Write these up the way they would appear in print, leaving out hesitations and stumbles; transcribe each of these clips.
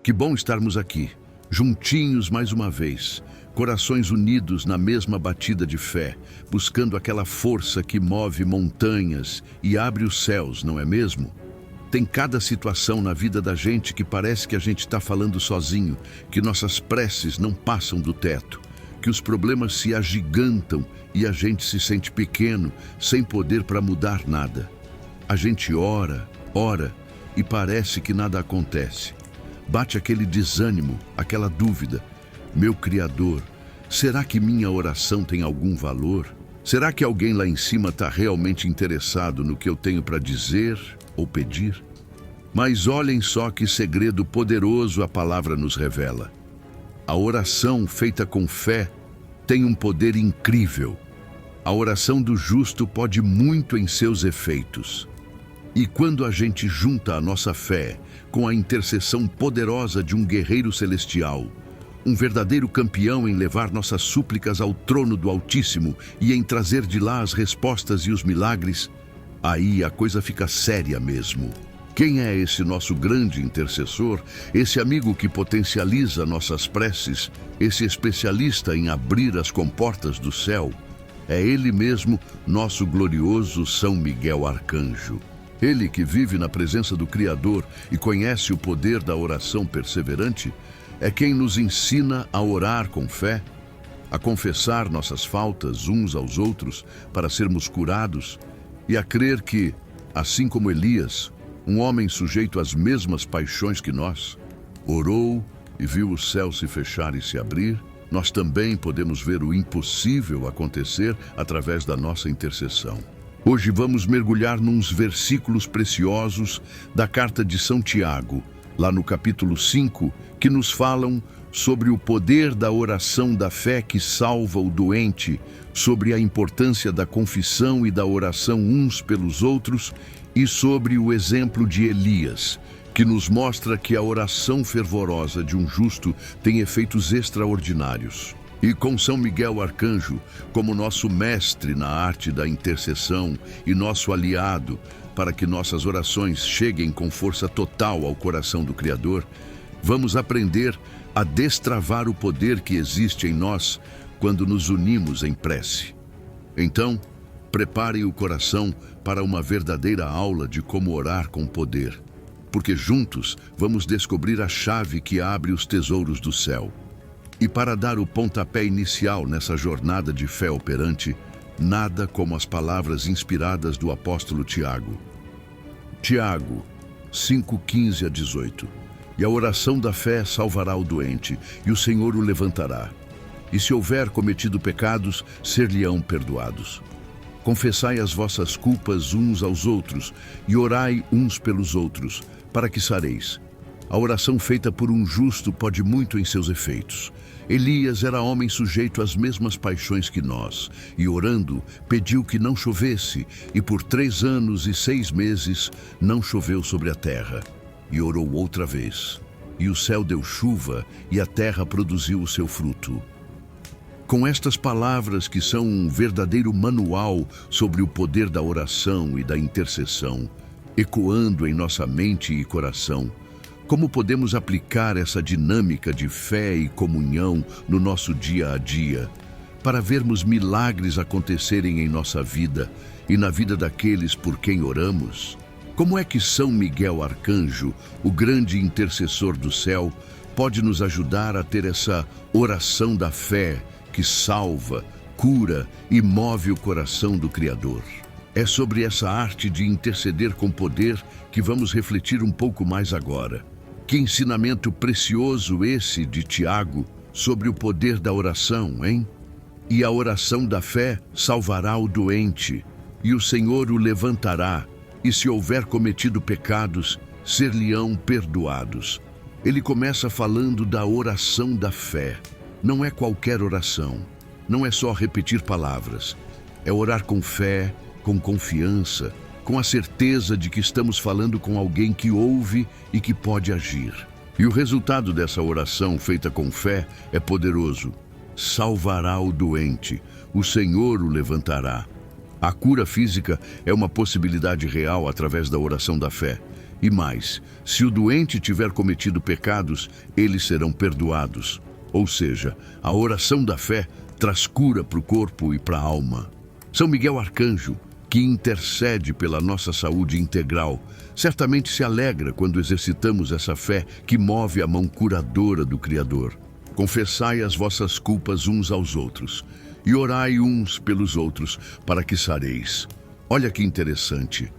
Que bom estarmos aqui, juntinhos mais uma vez, corações unidos na mesma batida de fé, buscando aquela força que move montanhas e abre os céus, não é mesmo? Tem cada situação na vida da gente que parece que a gente está falando sozinho, que nossas preces não passam do teto, que os problemas se agigantam e a gente se sente pequeno, sem poder para mudar nada. A gente ora e parece que nada acontece. Bate aquele desânimo, aquela dúvida. Meu Criador, será que minha oração tem algum valor? Será que alguém lá em cima está realmente interessado no que eu tenho para dizer ou pedir? Mas olhem só que segredo poderoso a palavra nos revela. A oração feita com fé tem um poder incrível. A oração do justo pode muito em seus efeitos. E quando a gente junta a nossa fé com a intercessão poderosa de um guerreiro celestial, um verdadeiro campeão em levar nossas súplicas ao trono do Altíssimo e em trazer de lá as respostas e os milagres, aí a coisa fica séria mesmo. Quem é esse nosso grande intercessor, esse amigo que potencializa nossas preces, esse especialista em abrir as comportas do céu? É ele mesmo, nosso glorioso São Miguel Arcanjo. Ele que vive na presença do Criador e conhece o poder da oração perseverante, é quem nos ensina a orar com fé, a confessar nossas faltas uns aos outros para sermos curados e a crer que, assim como Elias, um homem sujeito às mesmas paixões que nós, orou e viu o céu se fechar e se abrir, nós também podemos ver o impossível acontecer através da nossa intercessão. Hoje vamos mergulhar nos versículos preciosos da carta de São Tiago, lá no capítulo 5, que nos falam sobre o poder da oração da fé que salva o doente, sobre a importância da confissão e da oração uns pelos outros e sobre o exemplo de Elias, que nos mostra que a oração fervorosa de um justo tem efeitos extraordinários. E com São Miguel Arcanjo como nosso mestre na arte da intercessão e nosso aliado para que nossas orações cheguem com força total ao coração do Criador, vamos aprender a destravar o poder que existe em nós quando nos unimos em prece. Então, preparem o coração para uma verdadeira aula de como orar com poder, porque juntos vamos descobrir a chave que abre os tesouros do céu. E para dar o pontapé inicial nessa jornada de fé operante, nada como as palavras inspiradas do apóstolo Tiago. Tiago 5:15 a 18. E a oração da fé salvará o doente, e o Senhor o levantará. E se houver cometido pecados, ser-lhe-ão perdoados. Confessai as vossas culpas uns aos outros, e orai uns pelos outros, para que sareis. A oração feita por um justo pode muito em seus efeitos. Elias era homem sujeito às mesmas paixões que nós, e orando, pediu que não chovesse, e por 3 anos e 6 meses não choveu sobre a terra. E orou outra vez, e o céu deu chuva, e a terra produziu o seu fruto. Com estas palavras que são um verdadeiro manual sobre o poder da oração e da intercessão, ecoando em nossa mente e coração, como podemos aplicar essa dinâmica de fé e comunhão no nosso dia a dia, para vermos milagres acontecerem em nossa vida e na vida daqueles por quem oramos? Como é que São Miguel Arcanjo, o grande intercessor do céu, pode nos ajudar a ter essa oração da fé que salva, cura e move o coração do Criador? É sobre essa arte de interceder com poder que vamos refletir um pouco mais agora. Que ensinamento precioso esse de Tiago sobre o poder da oração, hein? E a oração da fé salvará o doente, e o Senhor o levantará, e se houver cometido pecados, ser-lhe-ão perdoados. Ele começa falando da oração da fé. Não é qualquer oração, não é só repetir palavras. É orar com fé, com confiança, com a certeza de que estamos falando com alguém que ouve e que pode agir. E o resultado dessa oração feita com fé é poderoso. Salvará o doente, o Senhor o levantará. A cura física é uma possibilidade real através da oração da fé. E mais, se o doente tiver cometido pecados, eles serão perdoados. Ou seja, a oração da fé traz cura para o corpo e para a alma. São Miguel Arcanjo, que intercede pela nossa saúde integral, certamente se alegra quando exercitamos essa fé que move a mão curadora do Criador. Confessai as vossas culpas uns aos outros e orai uns pelos outros para que sareis. Olha que interessante.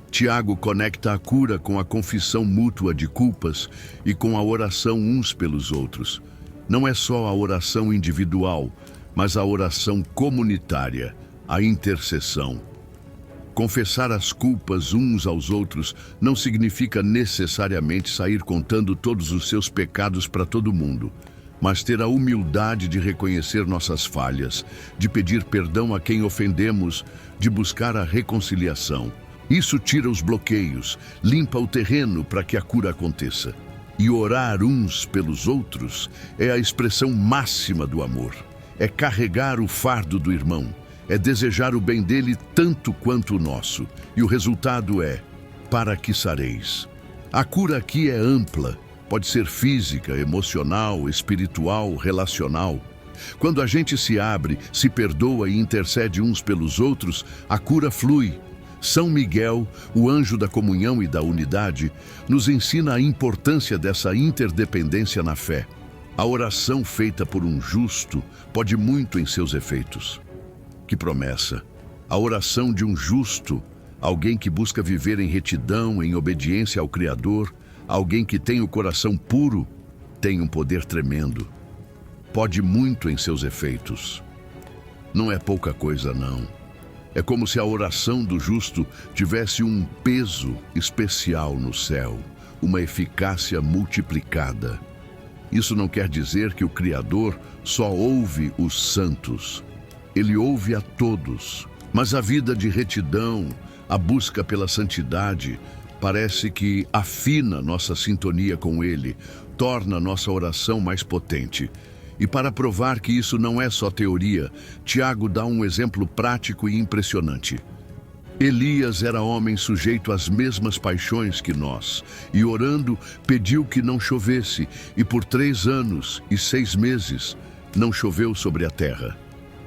Tiago conecta a cura com a confissão mútua de culpas e com a oração uns pelos outros. Não é só a oração individual, mas a oração comunitária, a intercessão. Confessar as culpas uns aos outros não significa necessariamente sair contando todos os seus pecados para todo mundo, mas ter a humildade de reconhecer nossas falhas, de pedir perdão a quem ofendemos, de buscar a reconciliação. Isso tira os bloqueios, limpa o terreno para que a cura aconteça. E orar uns pelos outros é a expressão máxima do amor. É carregar o fardo do irmão. É desejar o bem dele tanto quanto o nosso. E o resultado é, para que sareis. A cura aqui é ampla. Pode ser física, emocional, espiritual, relacional. Quando a gente se abre, se perdoa e intercede uns pelos outros, a cura flui. São Miguel, o anjo da comunhão e da unidade, nos ensina a importância dessa interdependência na fé. A oração feita por um justo pode muito em seus efeitos. Que promessa! A oração de um justo, alguém que busca viver em retidão, em obediência ao Criador, alguém que tem o coração puro, tem um poder tremendo. Pode muito em seus efeitos. Não é pouca coisa, não. É como se a oração do justo tivesse um peso especial no céu, uma eficácia multiplicada. Isso não quer dizer que o Criador só ouve os santos. Ele ouve a todos. Mas a vida de retidão, a busca pela santidade, parece que afina nossa sintonia com Ele, torna nossa oração mais potente. E para provar que isso não é só teoria, Tiago dá um exemplo prático e impressionante. Elias era homem sujeito às mesmas paixões que nós, e orando pediu que não chovesse, e por 3 anos e 6 meses não choveu sobre a terra.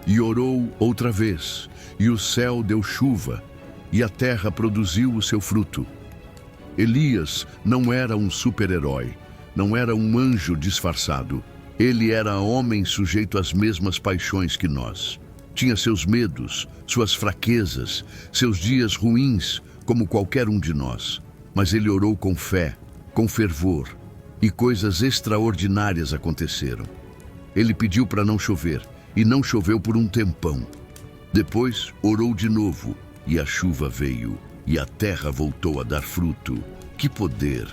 E orou outra vez, e o céu deu chuva, e a terra produziu o seu fruto. Elias não era um super-herói, não era um anjo disfarçado. Ele era homem sujeito às mesmas paixões que nós. Tinha seus medos, suas fraquezas, seus dias ruins, como qualquer um de nós. Mas ele orou com fé, com fervor, e coisas extraordinárias aconteceram. Ele pediu para não chover, e não choveu por um tempão. Depois orou de novo, e a chuva veio, e a terra voltou a dar fruto. Que poder!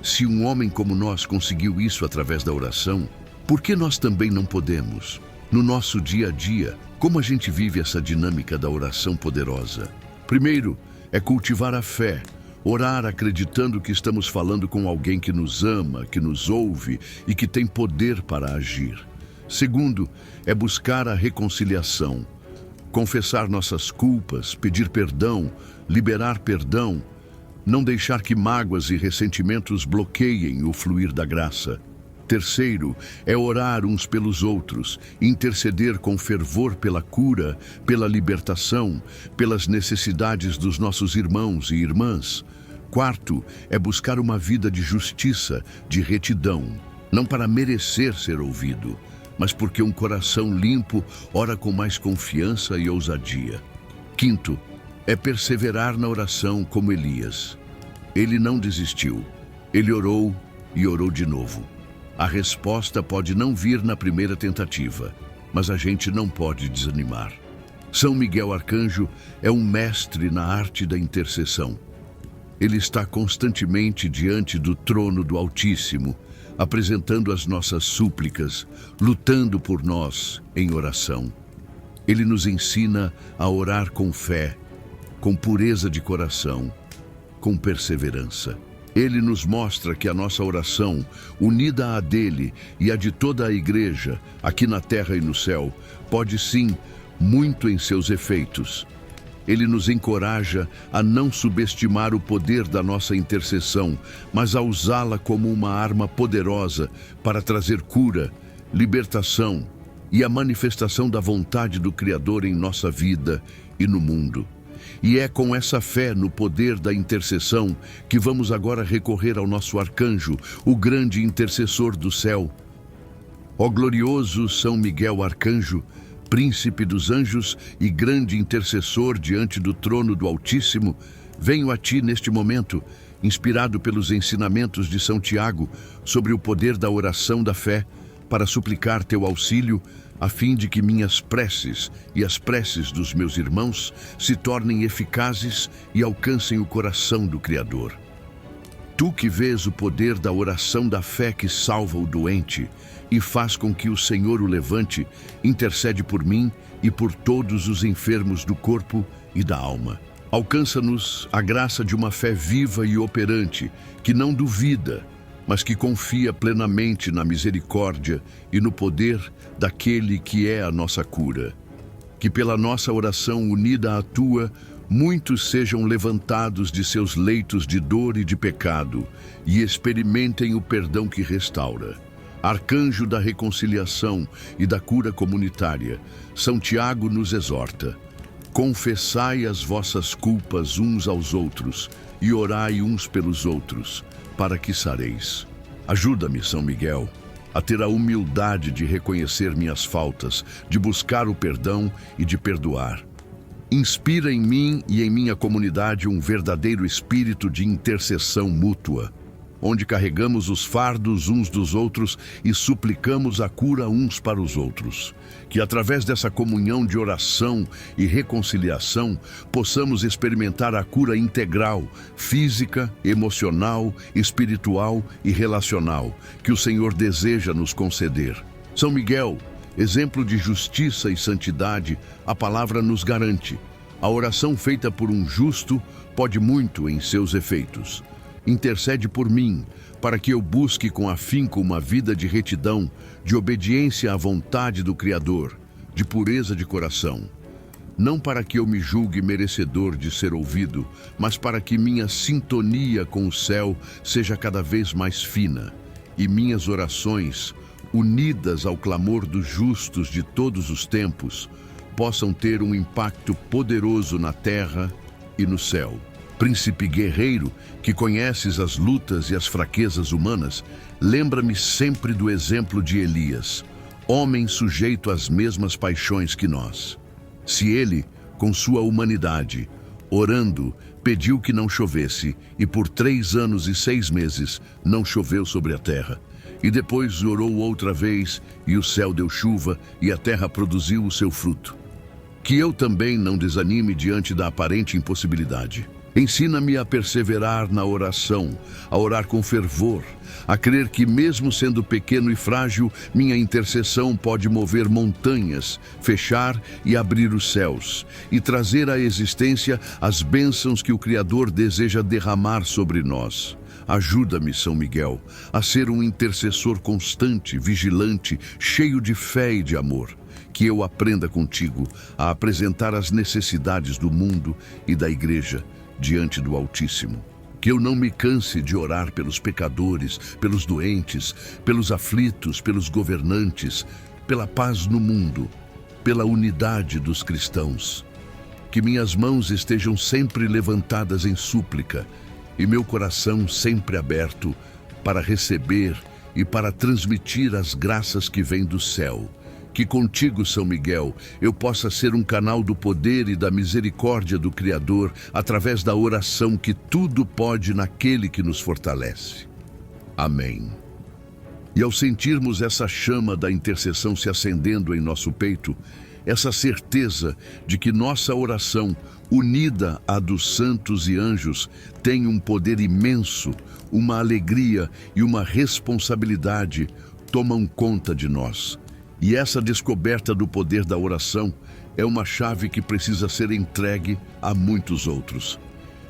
Se um homem como nós conseguiu isso através da oração, por que nós também não podemos? No nosso dia a dia, como a gente vive essa dinâmica da oração poderosa? Primeiro, é cultivar a fé, orar acreditando que estamos falando com alguém que nos ama, que nos ouve e que tem poder para agir. Segundo, é buscar a reconciliação, confessar nossas culpas, pedir perdão, liberar perdão, não deixar que mágoas e ressentimentos bloqueiem o fluir da graça. Terceiro, é orar uns pelos outros, interceder com fervor pela cura, pela libertação, pelas necessidades dos nossos irmãos e irmãs. Quarto, é buscar uma vida de justiça, de retidão, não para merecer ser ouvido, mas porque um coração limpo ora com mais confiança e ousadia. Quinto, é perseverar na oração como Elias. Ele não desistiu. Ele orou e orou de novo. A resposta pode não vir na primeira tentativa, mas a gente não pode desanimar. São Miguel Arcanjo é um mestre na arte da intercessão. Ele está constantemente diante do trono do Altíssimo, apresentando as nossas súplicas, lutando por nós em oração. Ele nos ensina a orar com fé, com pureza de coração, com perseverança. Ele nos mostra que a nossa oração, unida à dele e à de toda a igreja, aqui na terra e no céu, pode sim, muito em seus efeitos. Ele nos encoraja a não subestimar o poder da nossa intercessão, mas a usá-la como uma arma poderosa para trazer cura, libertação e a manifestação da vontade do Criador em nossa vida e no mundo. E é com essa fé no poder da intercessão que vamos agora recorrer ao nosso arcanjo, o grande intercessor do céu. Ó glorioso São Miguel Arcanjo, príncipe dos anjos e grande intercessor diante do trono do Altíssimo, venho a ti neste momento, inspirado pelos ensinamentos de São Tiago sobre o poder da oração da fé, para suplicar teu auxílio, a fim de que minhas preces e as preces dos meus irmãos se tornem eficazes e alcancem o coração do Criador. Tu que vês o poder da oração da fé que salva o doente e faz com que o Senhor o levante, intercede por mim e por todos os enfermos do corpo e da alma. Alcança-nos a graça de uma fé viva e operante, que não duvida, mas que confia plenamente na misericórdia e no poder daquele que é a nossa cura. Que pela nossa oração unida à tua, muitos sejam levantados de seus leitos de dor e de pecado e experimentem o perdão que restaura. Arcanjo da reconciliação e da cura comunitária, São Tiago nos exorta: confessai as vossas culpas uns aos outros e orai uns pelos outros, para que sareis. Ajuda-me, São Miguel, a ter a humildade de reconhecer minhas faltas, de buscar o perdão e de perdoar. Inspira em mim e em minha comunidade um verdadeiro espírito de intercessão mútua, onde carregamos os fardos uns dos outros e suplicamos a cura uns para os outros. Que através dessa comunhão de oração e reconciliação possamos experimentar a cura integral, física, emocional, espiritual e relacional, que o Senhor deseja nos conceder. São Miguel, exemplo de justiça e santidade, a palavra nos garante: a oração feita por um justo pode muito em seus efeitos. Intercede por mim, para que eu busque com afinco uma vida de retidão, de obediência à vontade do Criador, de pureza de coração. Não para que eu me julgue merecedor de ser ouvido, mas para que minha sintonia com o céu seja cada vez mais fina, e minhas orações, unidas ao clamor dos justos de todos os tempos, possam ter um impacto poderoso na terra e no céu. Príncipe guerreiro, que conheces as lutas e as fraquezas humanas, lembra-me sempre do exemplo de Elias, homem sujeito às mesmas paixões que nós. Se ele, com sua humanidade, orando, pediu que não chovesse, e por 3 anos e 6 meses não choveu sobre a terra, e depois orou outra vez, e o céu deu chuva, e a terra produziu o seu fruto. Que eu também não desanime diante da aparente impossibilidade. Ensina-me a perseverar na oração, a orar com fervor, a crer que mesmo sendo pequeno e frágil, minha intercessão pode mover montanhas, fechar e abrir os céus, e trazer à existência as bênçãos que o Criador deseja derramar sobre nós. Ajuda-me, São Miguel, a ser um intercessor constante, vigilante, cheio de fé e de amor. Que eu aprenda contigo a apresentar as necessidades do mundo e da Igreja diante do Altíssimo. Que eu não me canse de orar pelos pecadores, pelos doentes, pelos aflitos, pelos governantes, pela paz no mundo, pela unidade dos cristãos. Que minhas mãos estejam sempre levantadas em súplica e meu coração sempre aberto para receber e para transmitir as graças que vêm do céu. Que contigo, São Miguel, eu possa ser um canal do poder e da misericórdia do Criador através da oração que tudo pode naquele que nos fortalece. Amém. E ao sentirmos essa chama da intercessão se acendendo em nosso peito, essa certeza de que nossa oração, unida à dos santos e anjos, tem um poder imenso, uma alegria e uma responsabilidade, tomam conta de nós. E essa descoberta do poder da oração é uma chave que precisa ser entregue a muitos outros.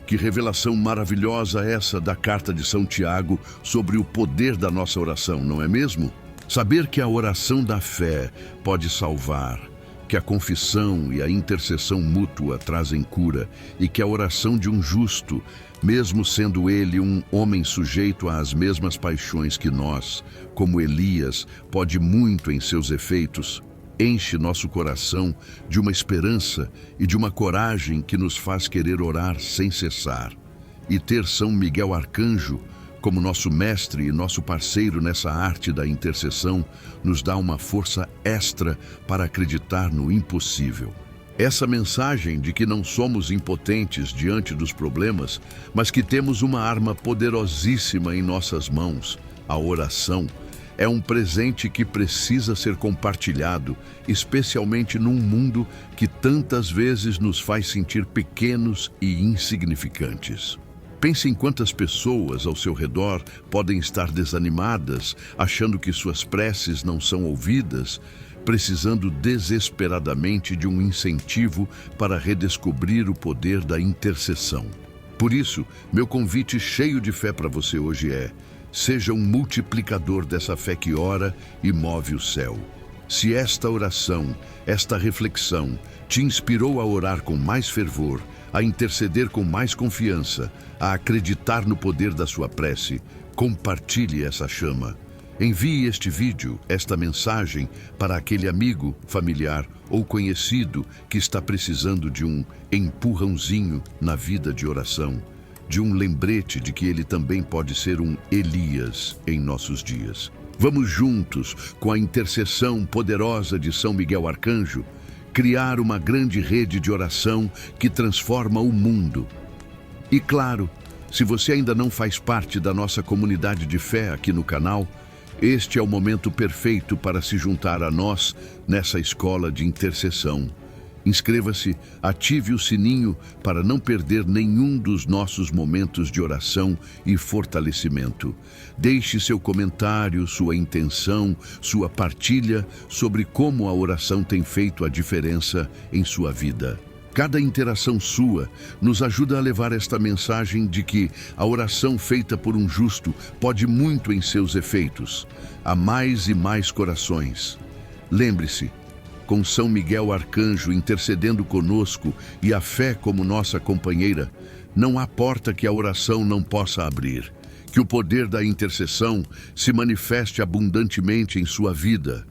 Que revelação maravilhosa essa da carta de São Tiago sobre o poder da nossa oração, não é mesmo? Saber que a oração da fé pode salvar, que a confissão e a intercessão mútua trazem cura e que a oração de um justo, mesmo sendo ele um homem sujeito às mesmas paixões que nós, como Elias, pode muito em seus efeitos, enche nosso coração de uma esperança e de uma coragem que nos faz querer orar sem cessar. E ter São Miguel Arcanjo como nosso mestre e nosso parceiro nessa arte da intercessão nos dá uma força extra para acreditar no impossível. Essa mensagem de que não somos impotentes diante dos problemas, mas que temos uma arma poderosíssima em nossas mãos, a oração, é um presente que precisa ser compartilhado, especialmente num mundo que tantas vezes nos faz sentir pequenos e insignificantes. Pense em quantas pessoas ao seu redor podem estar desanimadas, achando que suas preces não são ouvidas, precisando desesperadamente de um incentivo para redescobrir o poder da intercessão. Por isso, meu convite cheio de fé para você hoje é: seja um multiplicador dessa fé que ora e move o céu. Se esta oração, esta reflexão, te inspirou a orar com mais fervor, a interceder com mais confiança, a acreditar no poder da sua prece, compartilhe essa chama. Envie este vídeo, esta mensagem, para aquele amigo, familiar ou conhecido que está precisando de um empurrãozinho na vida de oração, de um lembrete de que ele também pode ser um Elias em nossos dias. Vamos juntos, com a intercessão poderosa de São Miguel Arcanjo, criar uma grande rede de oração que transforma o mundo. E claro, se você ainda não faz parte da nossa comunidade de fé aqui no canal, este é o momento perfeito para se juntar a nós nessa escola de intercessão. Inscreva-se, ative o sininho para não perder nenhum dos nossos momentos de oração e fortalecimento. Deixe seu comentário, sua intenção, sua partilha sobre como a oração tem feito a diferença em sua vida. Cada interação sua nos ajuda a levar esta mensagem de que a oração feita por um justo pode muito em seus efeitos, a mais e mais corações. Lembre-se, com São Miguel Arcanjo intercedendo conosco e a fé como nossa companheira, não há porta que a oração não possa abrir. Que o poder da intercessão se manifeste abundantemente em sua vida,